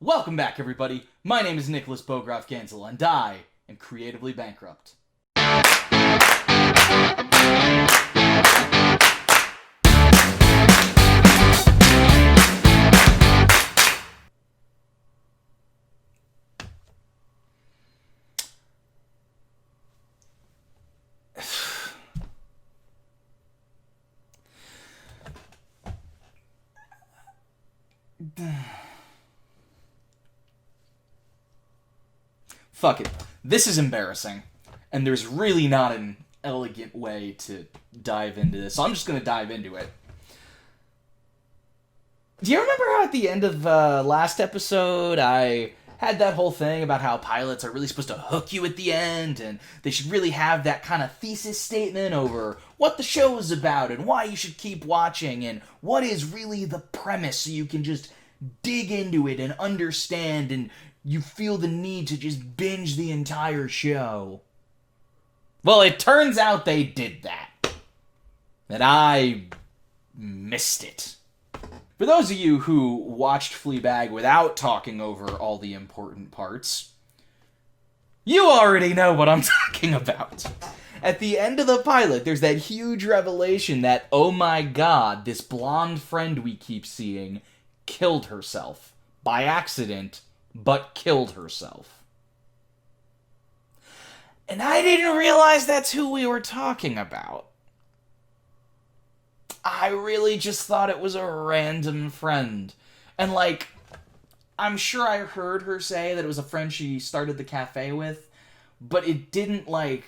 Welcome back, everybody. My name is Nicholas Bogroff Gansel, and I am creatively bankrupt. Fuck it. This is embarrassing. And there's really not an elegant way to dive into this, so I'm just gonna dive into it. Do you remember how at the end of last episode I had that whole thing about how pilots are really supposed to hook you at the end, and they should really have that kind of thesis statement over what the show is about and why you should keep watching and what is really the premise so you can just dig into it and understand and you feel the need to just binge the entire show? Well, it turns out they did that. And I missed it. For those of you who watched Fleabag without talking over all the important parts, you already know what I'm talking about. At the end of the pilot, there's that huge revelation that, oh my god, this blonde friend we keep seeing killed herself. By accident, but killed herself. And I didn't realize that's who we were talking about. I really just thought it was a random friend. And I'm sure I heard her say that it was a friend she started the cafe with, but it didn't I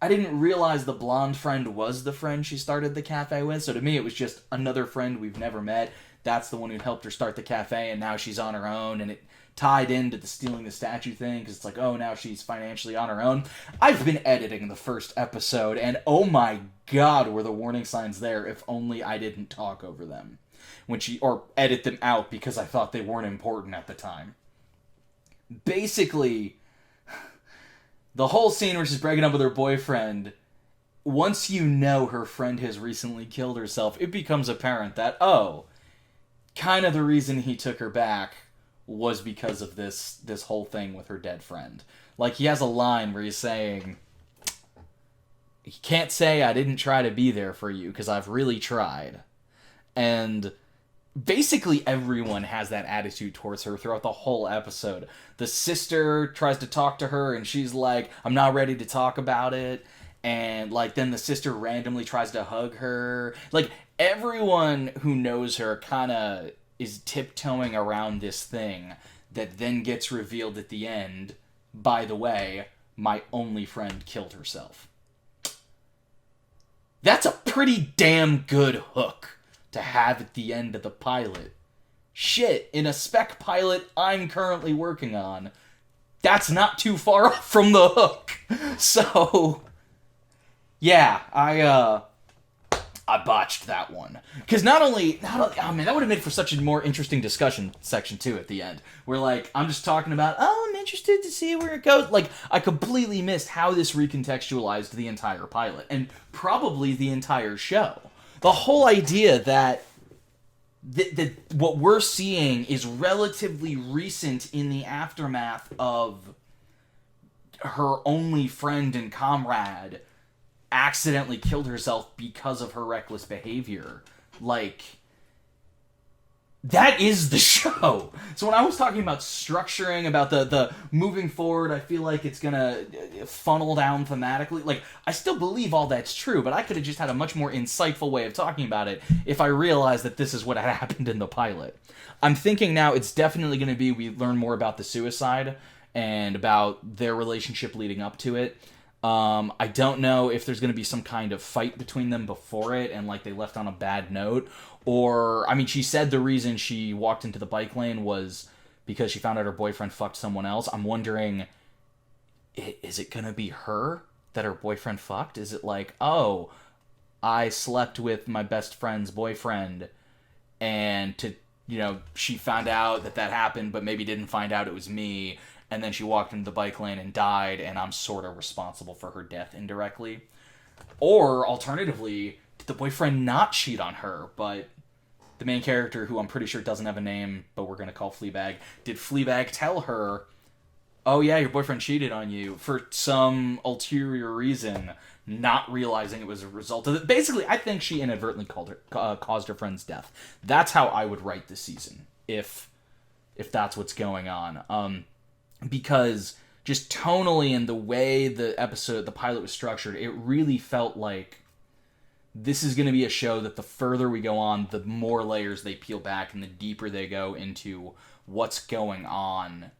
didn't realize the blonde friend was the friend she started the cafe with, so to me it was just another friend we've never met. That's the one who helped her start the cafe, and now she's on her own, and it tied into the stealing the statue thing, because it's like, oh, now she's financially on her own. I've been editing the first episode, and oh my god, were the warning signs there, if only I didn't talk over them. Or edit them out because I thought they weren't important at the time. Basically, the whole scene where she's breaking up with her boyfriend, once you know her friend has recently killed herself, it becomes apparent that, oh, kind of the reason he took her back was because of this whole thing with her dead friend. He has a line where he's saying, "You can't say I didn't try to be there for you, because I've really tried." And basically everyone has that attitude towards her throughout the whole episode. The sister tries to talk to her, and she's like, "I'm not ready to talk about it." And, then the sister randomly tries to hug her. Everyone who knows her kind of is tiptoeing around this thing that then gets revealed at the end. By the way, my only friend killed herself. That's a pretty damn good hook to have at the end of the pilot. Shit, in a spec pilot I'm currently working on, that's not too far off from the hook. So, yeah, I botched that one. Because not only, oh man, that would have made for such a more interesting discussion section too at the end. Where I'm just talking about, oh, I'm interested to see where it goes. I completely missed how this recontextualized the entire pilot. And probably the entire show. The whole idea that what we're seeing is relatively recent in the aftermath of her only friend and comrade accidentally killed herself because of her reckless behavior. That is the show. So when I was talking about structuring, about the moving forward, I feel like it's gonna funnel down thematically. I still believe all that's true, but I could have just had a much more insightful way of talking about it if I realized that this is what had happened in the pilot. I'm thinking now it's definitely gonna be we learn more about the suicide and about their relationship leading up to it. I don't know if there's going to be some kind of fight between them before it and they left on a bad note. Or, she said the reason she walked into the bike lane was because she found out her boyfriend fucked someone else. I'm wondering, is it going to be her that her boyfriend fucked? Is it oh, I slept with my best friend's boyfriend and she found out that happened but maybe didn't find out it was me. And then she walked into the bike lane and died, and I'm sort of responsible for her death indirectly. Or, alternatively, did the boyfriend not cheat on her, but the main character, who I'm pretty sure doesn't have a name, but we're going to call Fleabag, did Fleabag tell her, oh yeah, your boyfriend cheated on you for some ulterior reason, not realizing it was a result of it? Basically, I think she inadvertently caused her friend's death. That's how I would write the season, if that's what's going on. Because just tonally and the way the pilot was structured, it really felt like this is going to be a show that the further we go on, the more layers they peel back and the deeper they go into what's going on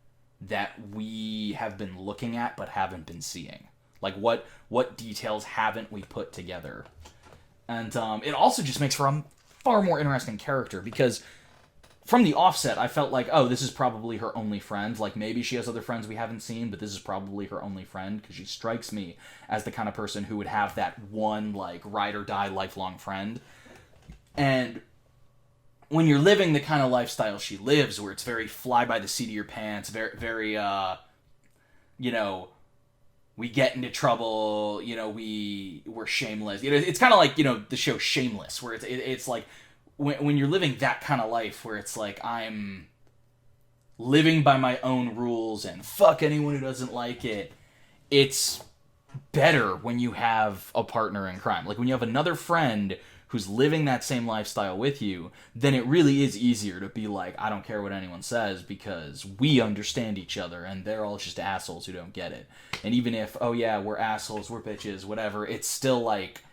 that we have been looking at but haven't been seeing. Like, what details haven't we put together? And it also just makes for a far more interesting character, because from the offset, I felt like, oh, this is probably her only friend. Like, maybe she has other friends we haven't seen, but this is probably her only friend, because she strikes me as the kind of person who would have that one, like, ride or die lifelong friend. And when you're living the kind of lifestyle she lives, where it's very fly by the seat of your pants, very, you know, we get into trouble, you know, we're shameless. You know, it's kind of like, you know, the show Shameless, where it's like, when you're living that kind of life, where it's like, I'm living by my own rules and fuck anyone who doesn't like it, it's better when you have a partner in crime. Like, when you have another friend who's living that same lifestyle with you, then it really is easier to be like, I don't care what anyone says, because we understand each other, and they're all just assholes who don't get it. And even if, oh yeah, we're assholes, we're bitches, whatever, it's still like,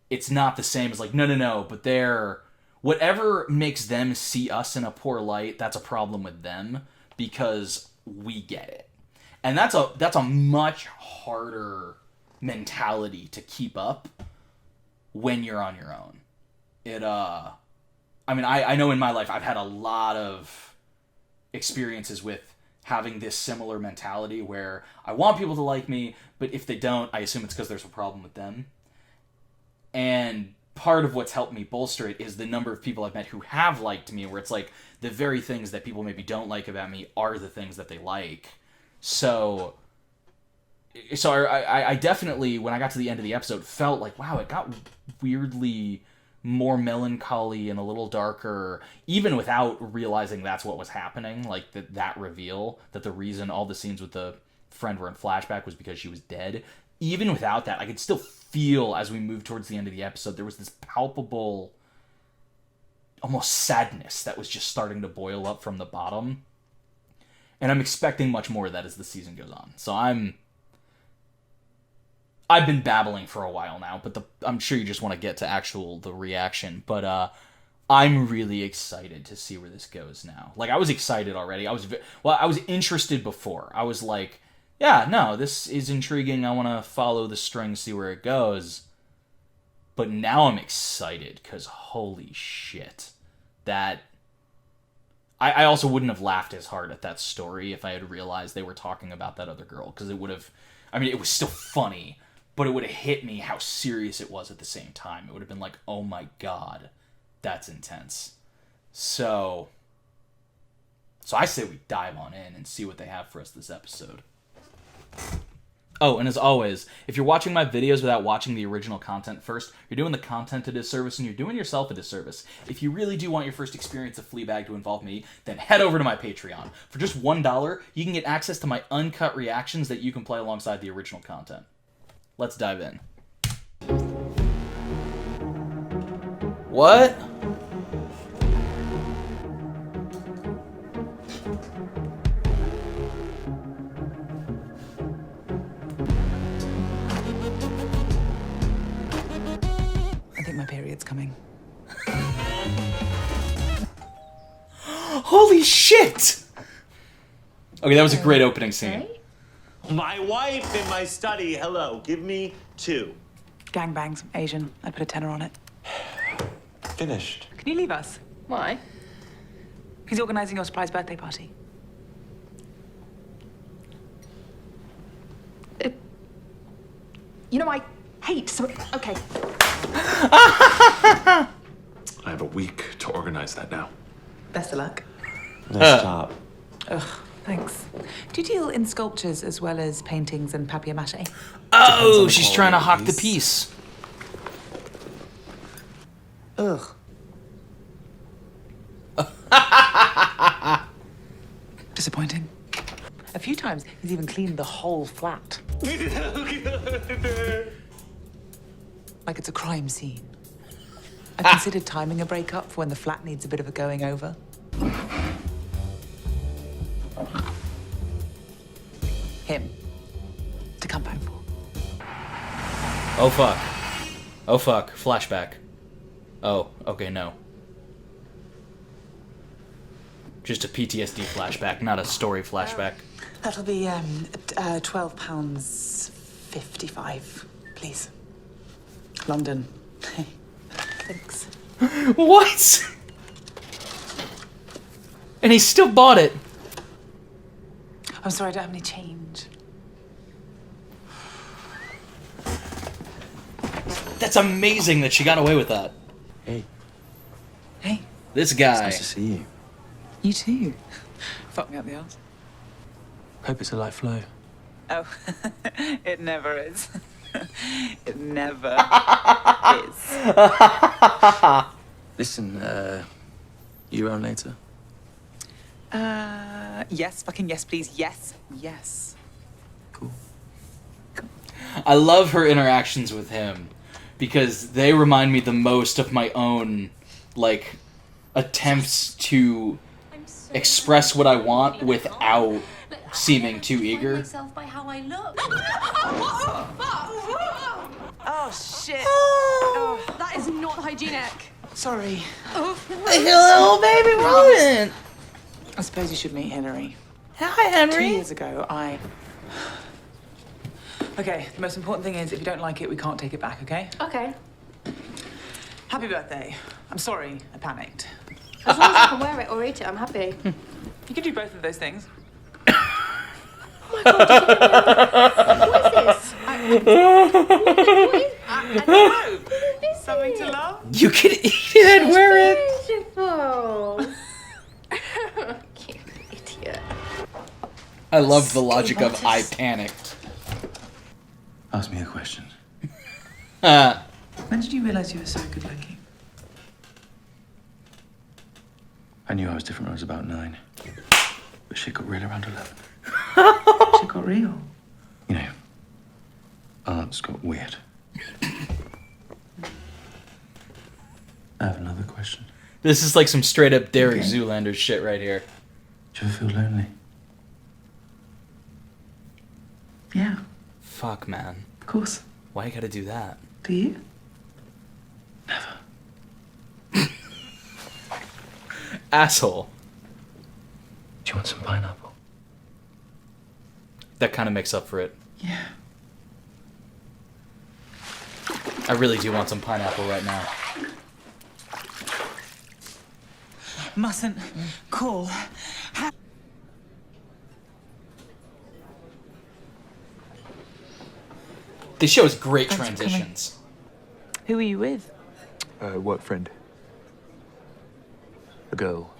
it's not the same as like, no, but they're... Whatever makes them see us in a poor light, that's a problem with them, because we get it. And that's a much harder mentality to keep up when you're on your own. I mean, I know in my life I've had a lot of experiences with having this similar mentality where I want people to like me, but if they don't, I assume it's because there's a problem with them. And part of what's helped me bolster it is the number of people I've met who have liked me, where it's like the very things that people maybe don't like about me are the things that they like. So I definitely, when I got to the end of the episode, felt like, wow, it got weirdly more melancholy and a little darker, even without realizing that's what was happening. Like, that reveal, that the reason all the scenes with the friend were in flashback was because she was dead. Even without that, I could still feel, as we moved towards the end of the episode, there was this palpable, almost sadness that was just starting to boil up from the bottom. And I'm expecting much more of that as the season goes on. So I've been babbling for a while now, but I'm sure you just want to get to the reaction. But I'm really excited to see where this goes now. Like, I was excited already. I was interested before. I was like, yeah, no, this is intriguing. I want to follow the string, see where it goes. But now I'm excited, because holy shit. That... I also wouldn't have laughed as hard at that story if I had realized they were talking about that other girl, because it would have... I mean, it was still funny, but it would have hit me how serious it was at the same time. It would have been like, oh my god, that's intense. So I say we dive on in and see what they have for us this episode. Oh, and as always, if you're watching my videos without watching the original content first, you're doing the content a disservice and you're doing yourself a disservice. If you really do want your first experience of Fleabag to involve me, then head over to my Patreon. For just $1, you can get access to my uncut reactions that you can play alongside the original content. Let's dive in. What? Period's coming. Holy shit! Okay, that was a great opening scene. My wife in my study. Hello. Give me 2. Gangbangs, Asian. I'd put a tenner on it. Finished. Can you leave us? Why? He's organising your surprise birthday party. You know, I hate... Okay. I have a week to organize that now. Best of luck. Nice job. Ugh, thanks. Do you deal in sculptures as well as paintings and papier-mâché? Oh, she's trying to hawk the piece. Ugh. A few times, he's even cleaned the whole flat. Like it's a crime scene. I considered timing a breakup for when the flat needs a bit of a going over. Him. To come back for. Oh, fuck. Oh, fuck. Flashback. Oh, okay, no. Just a PTSD flashback, not a story flashback. That'll be, £12.55, please. London. Thanks. What? And he still bought it. I'm sorry, I don't have any change. That's amazing that she got away with that. Hey, Hey, This guy. nice to see you. you too. Fuck me up the arse. Hope it's a light flow. Oh, it never is. It never is. Listen, you around later? Yes, fucking yes, please. Yes, yes. Cool. I love her interactions with him because they remind me the most of my own, like, attempts to express what I want without seeming too eager. Myself by how I look. Oh, shit. Oh, that is not hygienic. Sorry. Hello, baby Robin. I suppose you should meet Hillary. Hi, 2 years ago, Okay, the most important thing is if you don't like it, we can't take it back, okay? Okay. Happy birthday. I'm sorry, I panicked. As long as I can wear it or eat it, I'm happy. You can do both of those things. What is this? What is I don't know. this? Something to love? You can eat it and wear it. Beautiful. You idiot. I love the logic of I panicked. Ask me a question. When did you realise you were so good looking? I knew I was different when I was about 9. But shit got real around 11. She got real. You know, aunts got weird. I have another question. This is like some straight up Derek Okay. Zoolander shit right here. Do you ever feel lonely? Yeah, Fuck, man. of course. Why you gotta do that? Do you? Never. Asshole. Do you want some pineapple? That kind of makes up for it. Yeah. I really do want some pineapple right now. Mustn't call. This show has great Thanks for coming. transitions. Who are you with? Work friend. A girl.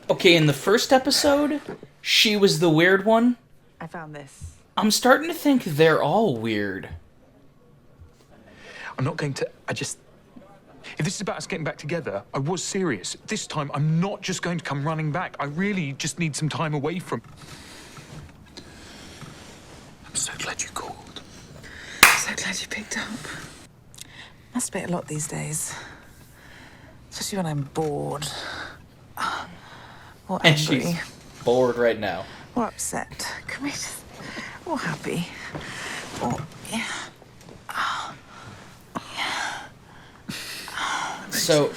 Okay, in the first episode, she was the weird one. I found this. I'm starting to think they're all weird. I'm not going to. If this is about us getting back together, I was serious. This time, I'm not just going to come running back. I really just need some time away from. I'm so glad you called. So glad you picked up. Masturbate a lot these days. Especially when I'm bored. Or And angry. she's bored right now. Or upset. Can we just... Or happy. Or... Yeah. So,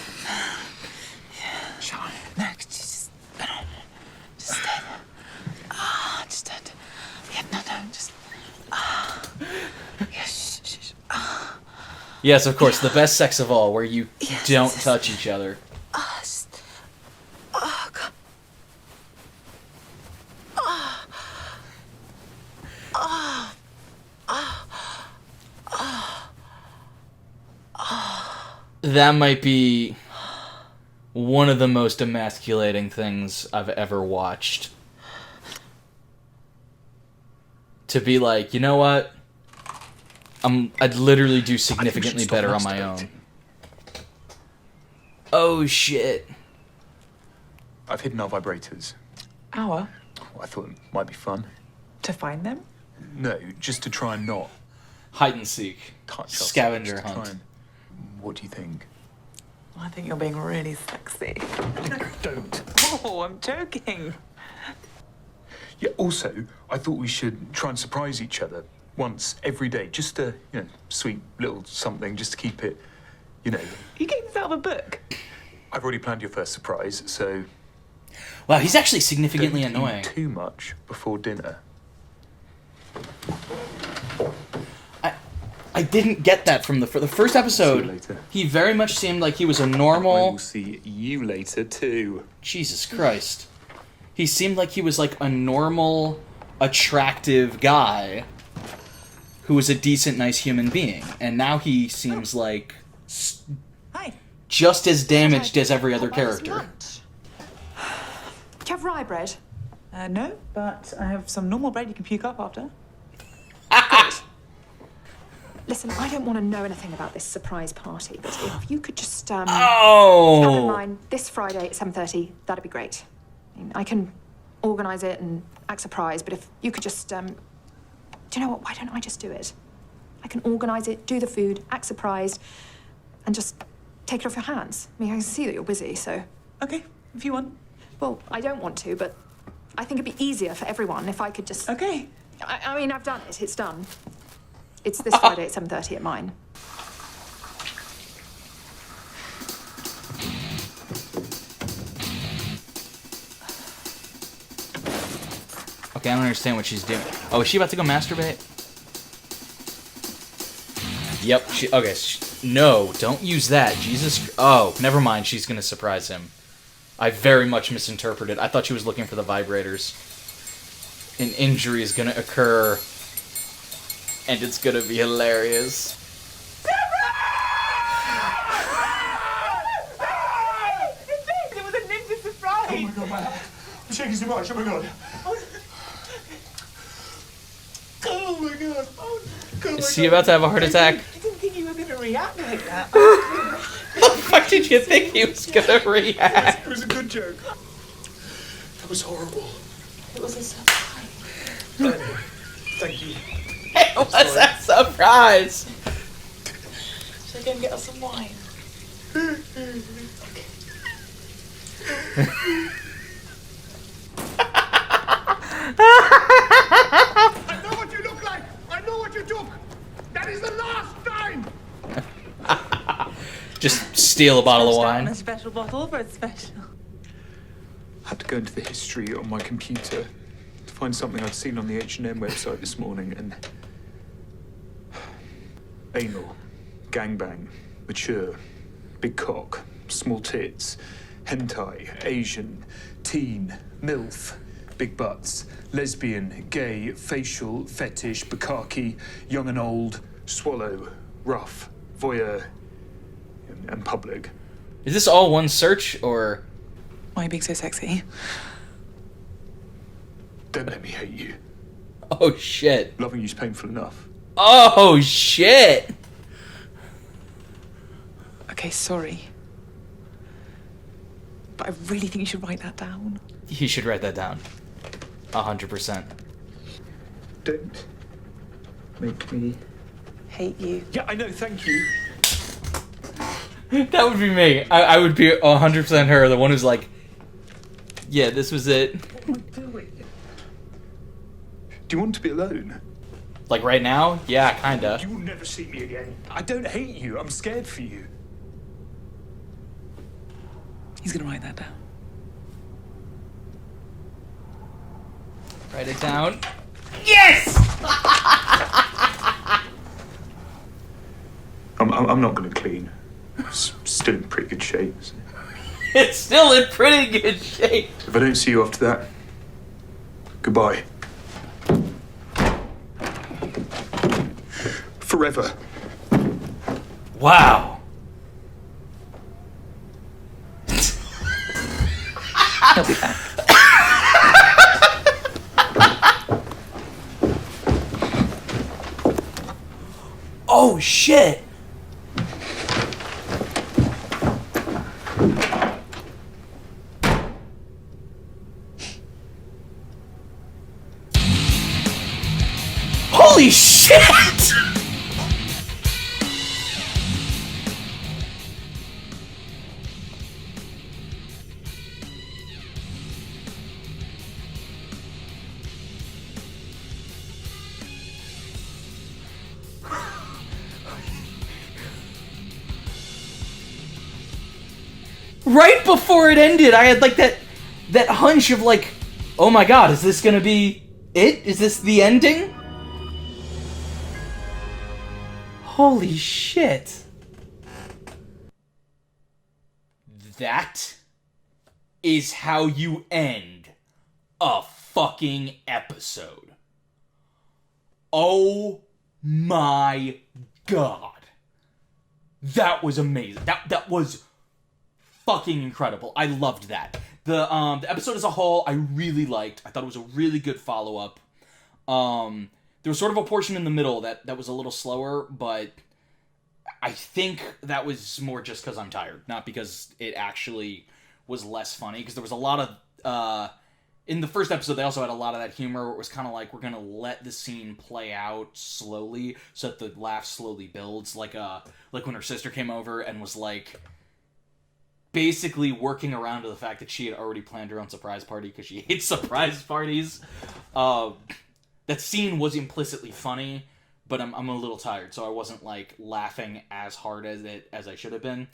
No, could you just... Just stay there. Just don't... Yeah, no, just... Yeah, shh. yes, of course, the best sex of all, where you Yes, don't yes. touch each other. Just... Oh, God. That might be one of the most emasculating things I've ever watched. To be like, you know what? I'd literally do significantly stop better on my own. masturbating. Oh shit. I've hidden our vibrators. Hour Well, I thought it might be fun. to find them? No, just to try and not Hide and seek. touch ourselves, Scavenger to try hunt. and- What do you think? I think you're being really sexy. Don't. Oh, I'm joking. Yeah, also, I thought we should try and surprise each other once every day. Just a, sweet little something, just to keep it, You getting this out of a book? I've already planned your first surprise, so Wow, he's actually significantly don't eat annoying. too much before dinner. I didn't get that from the first See you episode. later. He very much seemed like he was a I normal. will see you later, too. Jesus Christ. He seemed like he was like a normal, attractive guy who was a decent, nice human being. And now he seems like Hi. just as damaged as every other character. Lunch. Do you have rye bread? No, but I have some normal bread you can puke up after. Listen, I don't want to know anything about this surprise party, but if you could just come in Oh! mind this Friday at 7:30, that'd be great. I can organise it and act surprised, but if you could just, do you know what? Why don't I just do it? I can organise it, do the food, act surprised, and just take it off your hands. I mean, I can see that you're busy, so. Okay, if you want. Well, I don't want to, but I think it'd be easier for everyone if I could just. Okay. I mean, I've done it. It's done. It's this Friday at 7:30 at mine. Okay, I don't understand what she's doing. Oh, is she about to go masturbate? Yep. Okay. No, don't use that. Jesus. Oh, never mind. She's gonna surprise him. I very much misinterpreted. I thought she was looking for the vibrators. An injury is gonna occur, and it's gonna be hilarious. It was a ninja surprise! Oh my god, my heart. I'm shaking so much. Oh my god. Oh my god. Oh my Is he about to have a heart attack? I didn't think you were going to react like that. What the fuck did you think he was gonna react? It was a good joke. That was horrible. It was a surprise. Thank you. It was a surprise. Should I go and get us some wine? I know what you look like. I know what you took. That is the last time. Just steal a bottle of Down wine. a special bottle for a special. I had to go into the history on my computer to find something I'd seen on the H&M website this morning, and anal, gangbang, mature, big cock, small tits, hentai, Asian, teen, MILF, big butts, lesbian, gay, facial, fetish, bukkake, young and old, swallow, rough, voyeur, and public. Is this all one search, or... Why are you being so sexy? Don't let me hate you. Oh, shit. Loving you's painful enough. Oh, shit! Okay, sorry. But I really think you should write that down. He should write that down. 100%. Don't make me... Hate you. Yeah, I know, thank you. That would be me. I would be 100% her, the one who's like, yeah, this was it. What am I doing? Do you want to be alone? Like right now? Yeah, kinda. You will never see me again. I don't hate you. I'm scared for you. He's gonna write that down. Write it down. Yes! I'm not going to clean. It's still in pretty good shape. So It's still in pretty good shape. if I don't see you after that, goodbye. Forever. Wow. He'll be back. Oh, shit. Holy shit! Right before it ended, I had like that hunch of like, oh my god, is this gonna be it? Is this the ending? Holy shit. That is how you end a fucking episode. Oh my god. That was amazing. That was fucking incredible. I loved that. The episode as a whole, I really liked. I thought it was a really good follow-up. There was sort of a portion in the middle that was a little slower, but I think that was more just because I'm tired, not because it actually was less funny, because there was a lot of... in the first episode, they also had a lot of that humor where it was kind of like, we're going to let the scene play out slowly so that the laugh slowly builds, like when her sister came over and was like... basically working around to the fact that she had already planned her own surprise party because she hates surprise parties. That scene was implicitly funny, but I'm a little tired, so I wasn't like laughing as hard as I should have been.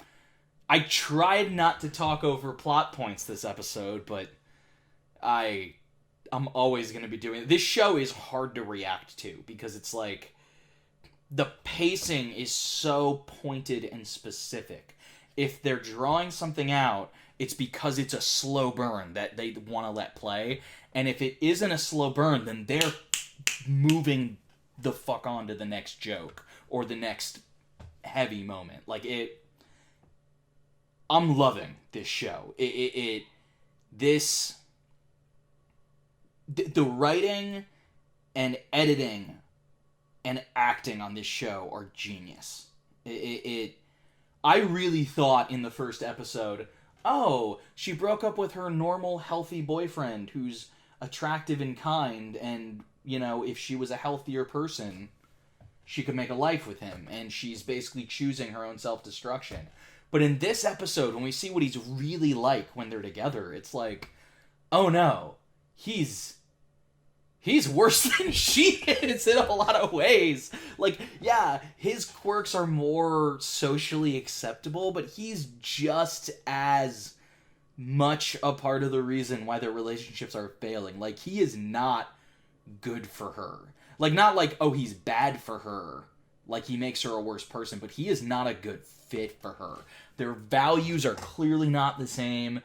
I tried not to talk over plot points this episode, but I'm always going to be doing it. This show is hard to react to because it's like the pacing is so pointed and specific. If they're drawing something out, it's because it's a slow burn that they want to let play. And if it isn't a slow burn, then they're moving the fuck on to the next joke or the next heavy moment. Like, I'm loving this show. The writing and editing and acting on this show are genius. I really thought in the first episode, oh, she broke up with her normal, healthy boyfriend who's attractive and kind, and, you know, if she was a healthier person, she could make a life with him, and she's basically choosing her own self-destruction. But in this episode, when we see what he's really like when they're together, it's like, oh no, he's worse than she is in a lot of ways. Like, yeah, his quirks are more socially acceptable, but he's just as much a part of the reason why their relationships are failing. Like, he is not good for her. Like, not like, oh, he's bad for her, like he makes her a worse person, but he is not a good fit for her. Their values are clearly not the same.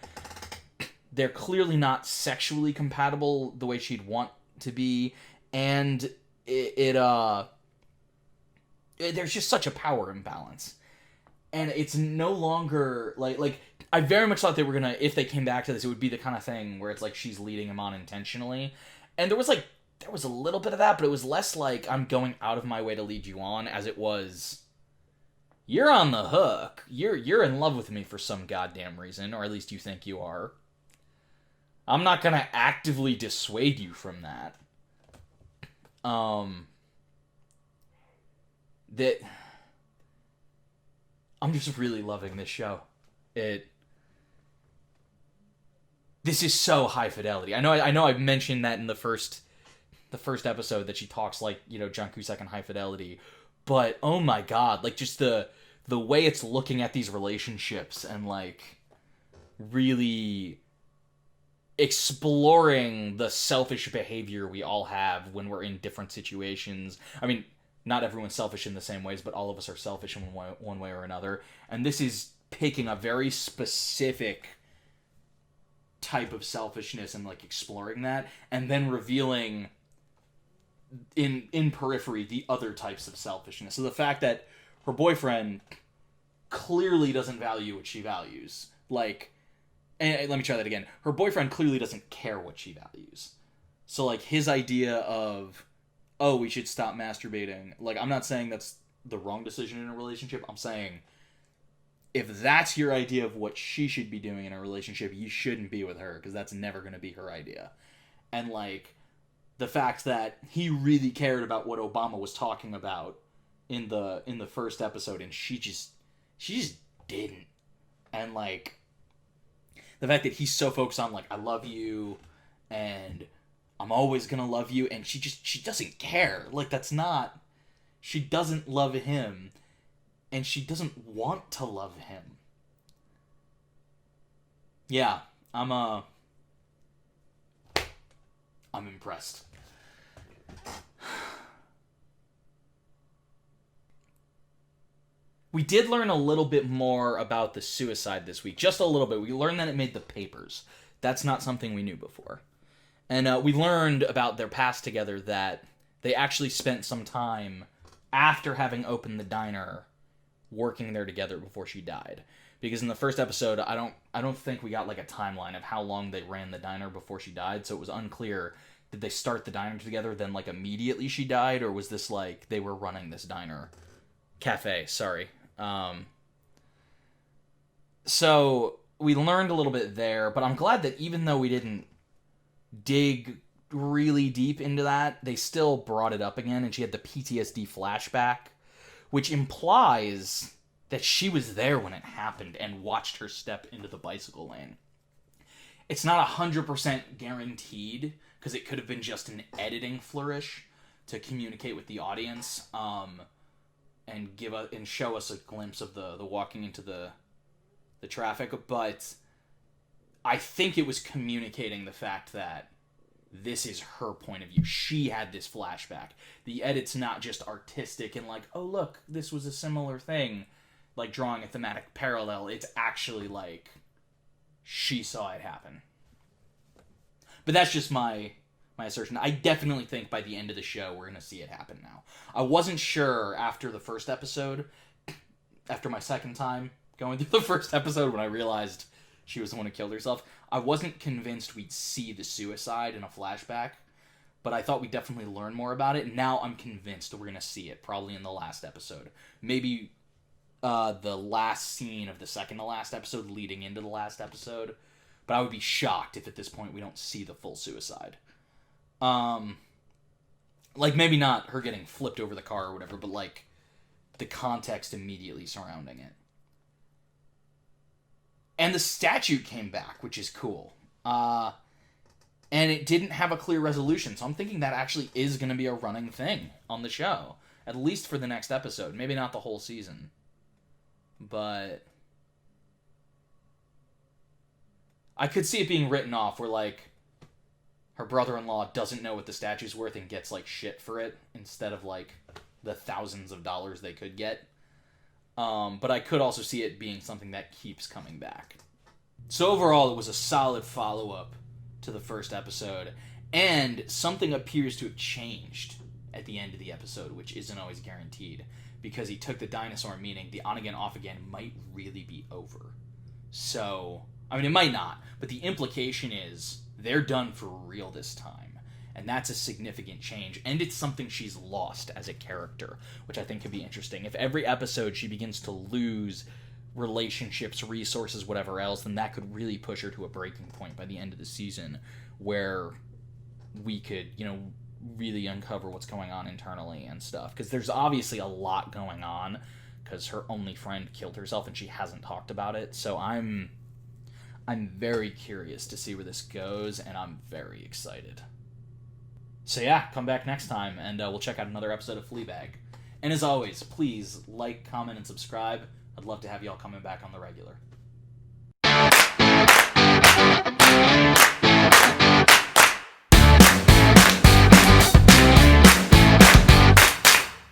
They're clearly not sexually compatible the way she'd want to be, and there's just such a power imbalance, and it's no longer like I very much thought they were gonna, if they came back to this, it would be the kind of thing where it's like she's leading him on intentionally, and there was a little bit of that, but it was less like I'm going out of my way to lead you on, as it was you're on the hook, you're in love with me for some goddamn reason, or at least you think you are. I'm not gonna actively dissuade you from that. I'm just really loving this show. This is so high fidelity. I know I've mentioned that in the first episode that she talks like, you know, John Cusack in high fidelity, but oh my god, like just the way it's looking at these relationships and like really exploring the selfish behavior we all have when we're in different situations. I mean, not everyone's selfish in the same ways, but all of us are selfish in one way or another. And this is picking a very specific type of selfishness and like exploring that, and then revealing in periphery the other types of selfishness. So the fact that her boyfriend clearly doesn't value what she values, like, and let me try that again. Her boyfriend clearly doesn't care what she values. So, like, his idea of, oh, we should stop masturbating. Like, I'm not saying that's the wrong decision in a relationship. I'm saying, if that's your idea of what she should be doing in a relationship, you shouldn't be with her, because that's never going to be her idea. And, like, the fact that he really cared about what Obama was talking about in the first episode, and she just didn't. And like the fact that he's so focused on like, I love you and I'm always gonna love you, and she doesn't care. Like, that's not, she doesn't love him, and she doesn't want to love him. Yeah, I'm impressed. We did learn a little bit more about the suicide this week. Just a little bit. We learned that it made the papers. That's not something we knew before. And we learned about their past together, that they actually spent some time after having opened the diner working there together before she died. Because in the first episode, I don't think we got like a timeline of how long they ran the diner before she died, so it was unclear. Did they start the diner together, then like immediately she died, or was this like they were running this diner? Cafe, sorry. So we learned a little bit there, but I'm glad that even though we didn't dig really deep into that, they still brought it up again, and she had the PTSD flashback, which implies that she was there when it happened and watched her step into the bicycle lane. It's not 100% guaranteed, because it could have been just an editing flourish to communicate with the audience, and show us a glimpse of the walking into the traffic, but I think it was communicating the fact that this is her point of view. She had this flashback. The edit's not just artistic and like, oh look, this was a similar thing, like drawing a thematic parallel. It's actually like she saw it happen. But that's just my assertion. I definitely think by the end of the show we're going to see it happen now. I wasn't sure after the first episode, after my second time going through the first episode, when I realized she was the one who killed herself. I wasn't convinced we'd see the suicide in a flashback, but I thought we'd definitely learn more about it. Now I'm convinced we're going to see it, probably in the last episode. Maybe the last scene of the second to last episode leading into the last episode, but I would be shocked if at this point we don't see the full suicide. Like, maybe not her getting flipped over the car or whatever, but like the context immediately surrounding it. And the statue came back, which is cool. And it didn't have a clear resolution, so I'm thinking that actually is going to be a running thing on the show. At least for the next episode. Maybe not the whole season. But I could see it being written off where, like, her brother-in-law doesn't know what the statue's worth and gets, like, shit for it instead of, like, the thousands of dollars they could get. But I could also see it being something that keeps coming back. So overall, it was a solid follow-up to the first episode, and something appears to have changed at the end of the episode, which isn't always guaranteed, because he took the dinosaur, meaning the on-again, off-again might really be over. So, I mean, it might not, but the implication is they're done for real this time. And that's a significant change. And it's something she's lost as a character, which I think could be interesting. If every episode she begins to lose relationships, resources, whatever else, then that could really push her to a breaking point by the end of the season where we could, really uncover what's going on internally and stuff. Because there's obviously a lot going on, because her only friend killed herself and she hasn't talked about it. So I'm very curious to see where this goes, and I'm very excited. So yeah, come back next time, and we'll check out another episode of Fleabag. And as always, please like, comment, and subscribe. I'd love to have y'all coming back on the regular.